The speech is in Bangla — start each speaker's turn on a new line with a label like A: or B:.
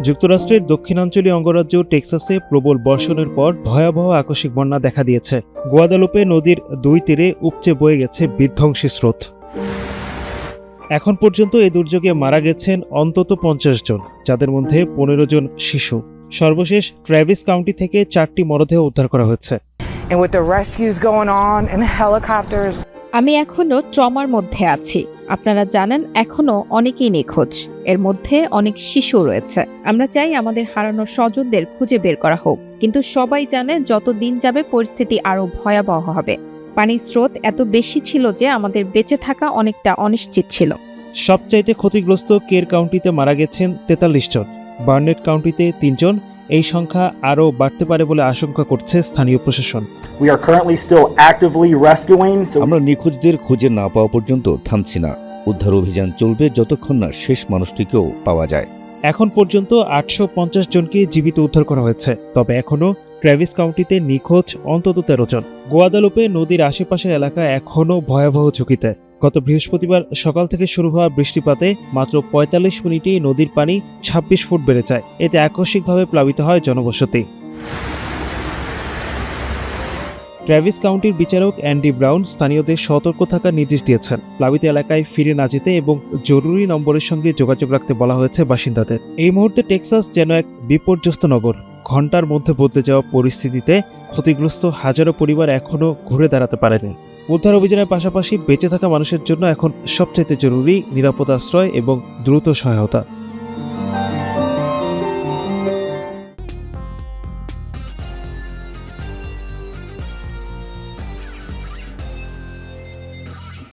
A: যুক্তরাষ্ট্রের দক্ষিণাঞ্চলীয় অঙ্গরাজ্য টেক্সাসে প্রবল বর্ষণের পর ভয়াবহ আকস্মিক বন্যা দেখা দিয়েছে। গুয়াদালুপে নদীর দুই তীরে উপচে বয়ে গেছে বিধ্বংসী স্রোত। এখন পর্যন্ত এই দুর্যোগে মারা গেছেন অন্তত 50 জন, যাদের মধ্যে 15 জন শিশু। সর্বশেষ ট্র্যাভিস কাউন্টি থেকে 4টি মরদেহ উদ্ধার করা হয়েছে।
B: And with the rescues going on and the helicopters.
C: আমি এখনো ট্রমার মধ্যে আছি। আপনারা জানেন এখনো অনেকেই নিখোঁজ, এর মধ্যে অনেক শিশু রয়েছে। আমরা চাই আমাদের হারানো স্বজনদের খুঁজে বের করা হোক, কিন্তু সবাই জানে যত দিন যাবে পরিস্থিতি আরো ভয়াবহ হবে। পানির স্রোত এত বেশি ছিল যে আমাদের বেঁচে থাকা অনেকটা অনিশ্চিত ছিল।
A: সবচাইতে ক্ষতিগ্রস্ত কের কাউন্টিতে মারা গেছেন 43 জন, বার্নেট কাউন্টিতে 3 জন। এই সংখ্যা আরও বাড়তে পারে বলে আশঙ্কা করছে স্থানীয় প্রশাসন।
D: We are currently still actively rescuing.
E: আমরা নিখোঁজদের খুঁজে না পাওয়া পর্যন্ত থামছি না। উদ্ধার অভিযান চলবে যতক্ষণ না শেষ মানুষটিকেও পাওয়া যায়।
A: এখন পর্যন্ত 850 জনকে জীবিত উদ্ধার করা হয়েছে, তবে এখনও ট্র্যাভিস কাউন্টিতে নিখোঁজ অন্তত 13 জন। গুয়াদালুপে নদীর আশেপাশের এলাকা এখনও ভয়াবহ ঝুঁকিতে। গত বৃহস্পতিবার সকাল থেকে শুরু হওয়া বৃষ্টিপাতে মাত্র 45 মিনিটেই নদীর পানি 26 ফুট বেড়ে যায়। এতে আকস্মিকভাবে প্লাবিত হয় জনবসতি। ট্র্যাভিস কাউন্টির বিচারক অ্যান্ডি ব্রাউন স্থানীয়দের সতর্ক থাকার নির্দেশ দিয়েছেন। প্লাবিত এলাকায় ফিরে না যেতে এবং জরুরি নম্বরের সঙ্গে যোগাযোগ রাখতে বলা হয়েছে বাসিন্দাদের। এই মুহূর্তে টেক্সাস যেন এক বিপর্যস্ত নগর। ঘণ্টার মধ্যে বদলে যাওয়া পরিস্থিতিতে ক্ষতিগ্রস্ত হাজারো পরিবার এখনও ঘুরে দাঁড়াতে পারেনি। উদ্ধার অভিযানের পাশাপাশি বেঁচে থাকা মানুষের জন্য এখন সবচেয়ে জরুরি নিরাপদ আশ্রয় এবং দ্রুত সহায়তা।